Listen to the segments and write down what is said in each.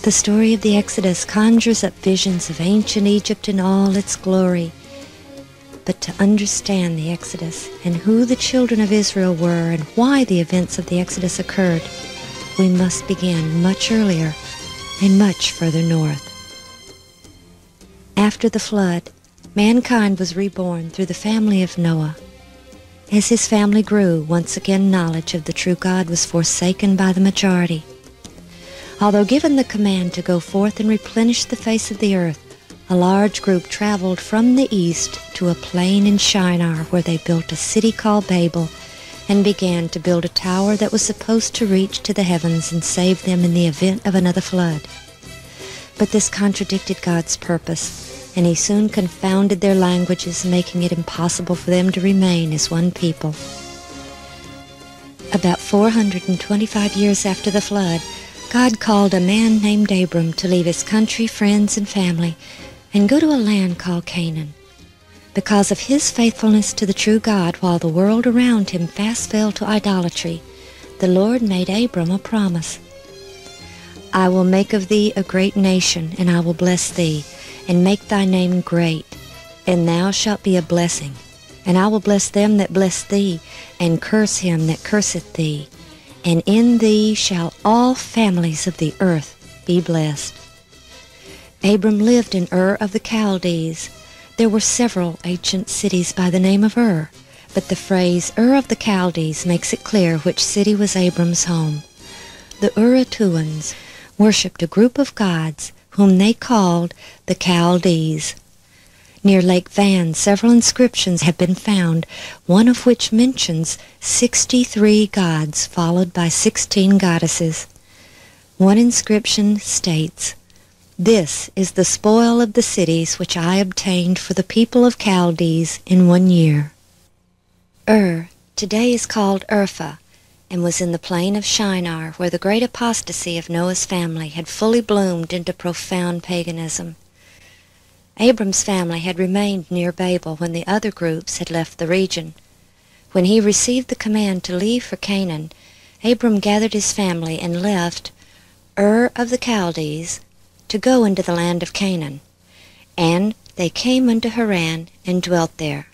The story of the Exodus conjures up visions of ancient Egypt in all its glory. But to understand the Exodus and who the children of Israel were and why the events of the Exodus occurred, we must begin much earlier and much further north. After the flood, mankind was reborn through the family of Noah. As his family grew, once again knowledge of the true God was forsaken by the majority. Although given the command to go forth and replenish the face of the earth, a large group traveled from the east to a plain in Shinar where they built a city called Babel and began to build a tower that was supposed to reach to the heavens and save them in the event of another flood. But this contradicted God's purpose, and he soon confounded their languages, making it impossible for them to remain as one people. About 425 years after the flood, God called a man named Abram to leave his country, friends, and family and go to a land called Canaan. Because of his faithfulness to the true God while the world around him fast fell to idolatry, the Lord made Abram a promise. I will make of thee a great nation, and I will bless thee, and make thy name great, and thou shalt be a blessing. And I will bless them that bless thee, and curse him that curseth thee. And in thee shall all families of the earth be blessed. Abram lived in Ur of the Chaldees. There were several ancient cities by the name of Ur, but the phrase Ur of the Chaldees makes it clear which city was Abram's home. The Urartuans worshipped a group of gods whom they called the Chaldees. Near Lake Van, several inscriptions have been found, one of which mentions 63 gods followed by 16 goddesses. One inscription states, "This is the spoil of the cities which I obtained for the people of Chaldees in 1 year." Ur today is called Urfa, and was in the plain of Shinar, where the great apostasy of Noah's family had fully bloomed into profound paganism. Abram's family had remained near Babel when the other groups had left the region. When he received the command to leave for Canaan, Abram gathered his family and left Ur of the Chaldees to go into the land of Canaan, and they came unto Haran and dwelt there.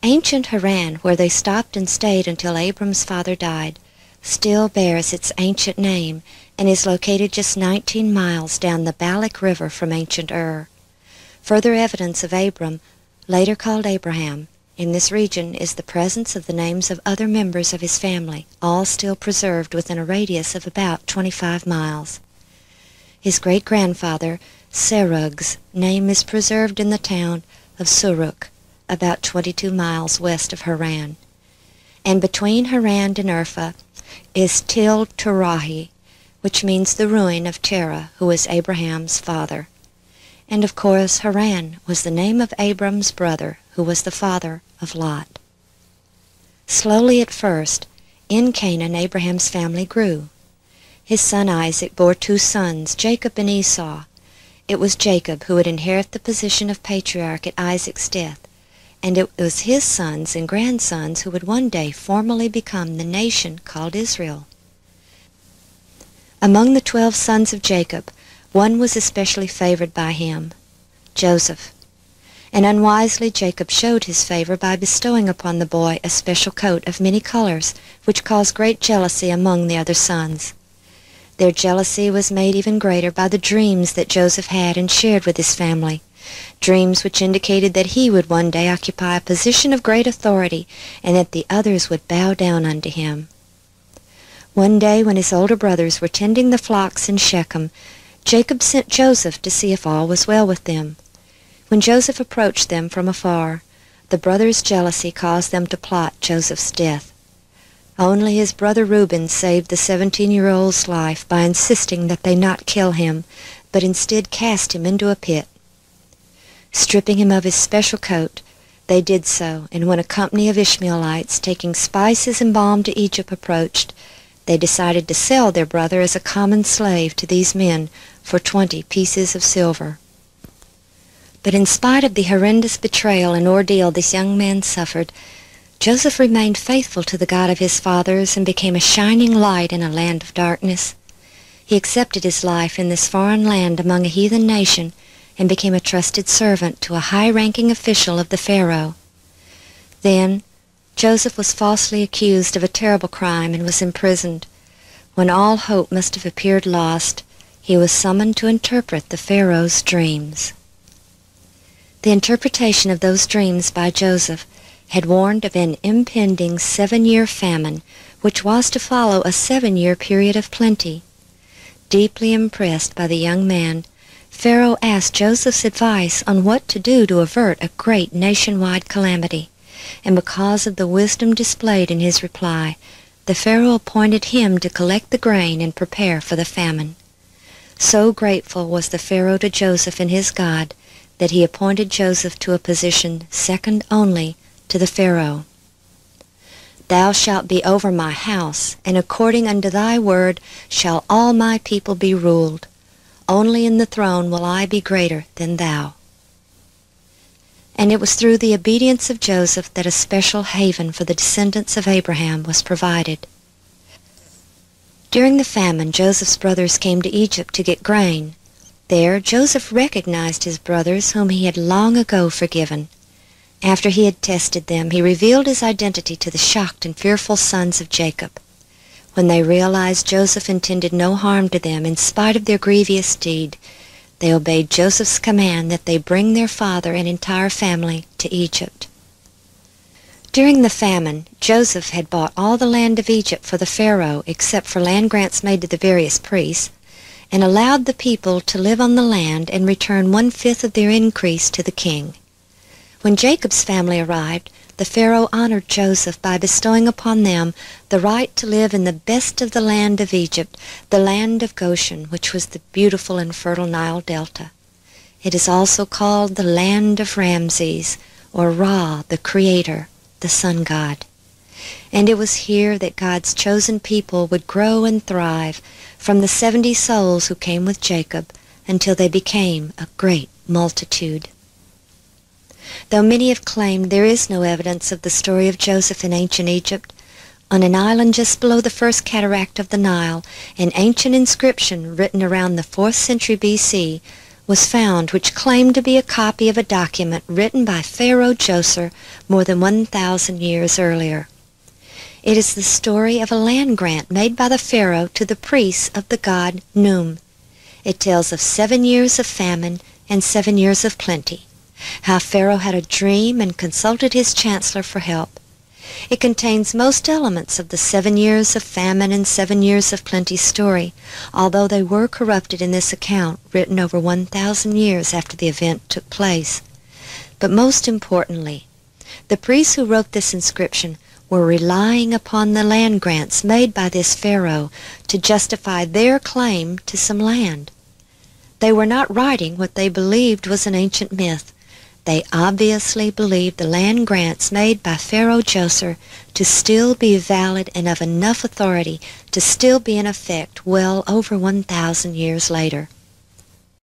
Ancient Haran, where they stopped and stayed until Abram's father died, still bears its ancient name and is located just 19 miles down the Balak River from ancient Ur. Further evidence of Abram, later called Abraham, in this region is the presence of the names of other members of his family, all still preserved within a radius of about 25 miles. His great-grandfather, Serug's, name is preserved in the town of Suruk, about 22 miles west of Haran. And between Haran and Urfa is Tel Terahi, which means the ruin of Terah, who was Abraham's father. And of course Haran was the name of Abram's brother, who was the father of Lot. Slowly at first, in Canaan Abraham's family grew. His son Isaac bore 2 sons, Jacob and Esau. It was Jacob who would inherit the position of patriarch at Isaac's death, and it was his sons and grandsons who would one day formally become the nation called Israel. Among the 12 sons of Jacob, one was especially favored by him, Joseph. And unwisely Jacob showed his favor by bestowing upon the boy a special coat of many colors, which caused great jealousy among the other sons. Their jealousy was made even greater by the dreams that Joseph had and shared with his family, dreams which indicated that he would one day occupy a position of great authority and that the others would bow down unto him. One day when his older brothers were tending the flocks in Shechem, Jacob sent Joseph to see if all was well with them. When Joseph approached them from afar, the brothers' jealousy caused them to plot Joseph's death. Only his brother Reuben saved the 17-year-old's life by insisting that they not kill him, but instead cast him into a pit. Stripping him of his special coat, they did so, and when a company of Ishmaelites taking spices and balm to Egypt approached, they decided to sell their brother as a common slave to these men for 20 pieces of silver. But in spite of the horrendous betrayal and ordeal this young man suffered, Joseph remained faithful to the God of his fathers and became a shining light in a land of darkness. He accepted his life in this foreign land among a heathen nation and became a trusted servant to a high-ranking official of the Pharaoh. Then Joseph was falsely accused of a terrible crime and was imprisoned. When all hope must have appeared lost, he was summoned to interpret the Pharaoh's dreams. The interpretation of those dreams by Joseph had warned of an impending 7-year famine, which was to follow a 7-year period of plenty. Deeply impressed by the young man, Pharaoh asked Joseph's advice on what to do to avert a great nationwide calamity, and because of the wisdom displayed in his reply, the Pharaoh appointed him to collect the grain and prepare for the famine. So grateful was the Pharaoh to Joseph and his God that he appointed Joseph to a position second only to the Pharaoh. "Thou shalt be over my house, and according unto thy word shall all my people be ruled. Only in the throne will I be greater than thou." And it was through the obedience of Joseph that a special haven for the descendants of Abraham was provided. During the famine, Joseph's brothers came to Egypt to get grain. There Joseph recognized his brothers, whom he had long ago forgiven. After he had tested them, he revealed his identity to the shocked and fearful sons of Jacob. When they realized Joseph intended no harm to them in spite of their grievous deed, they obeyed Joseph's command that they bring their father and entire family to Egypt. During the famine, Joseph had bought all the land of Egypt for the Pharaoh except for land grants made to the various priests, and allowed the people to live on the land and return 1/5 of their increase to the king. When Jacob's family arrived, the Pharaoh honored Joseph by bestowing upon them the right to live in the best of the land of Egypt, the land of Goshen, which was the beautiful and fertile Nile Delta. It is also called the land of Ramses, or Ra, the Creator, the sun god. And it was here that God's chosen people would grow and thrive, from the 70 souls who came with Jacob until they became a great multitude. Though many have claimed there is no evidence of the story of Joseph in ancient Egypt, on an island just below the first cataract of the Nile, an ancient inscription written around the 4th century B.C. was found which claimed to be a copy of a document written by Pharaoh Djoser more than 1,000 years earlier. It is the story of a land grant made by the Pharaoh to the priests of the god Num. It tells of 7 years of famine and 7 years of plenty, how Pharaoh had a dream and consulted his chancellor for help. It contains most elements of the 7 years of famine and 7 years of plenty story, although they were corrupted in this account written over 1,000 years after the event took place. But most importantly, the priests who wrote this inscription were relying upon the land grants made by this Pharaoh to justify their claim to some land. They were not writing what they believed was an ancient myth. They obviously believed the land grants made by Pharaoh Djoser to still be valid and of enough authority to still be in effect well over 1,000 years later.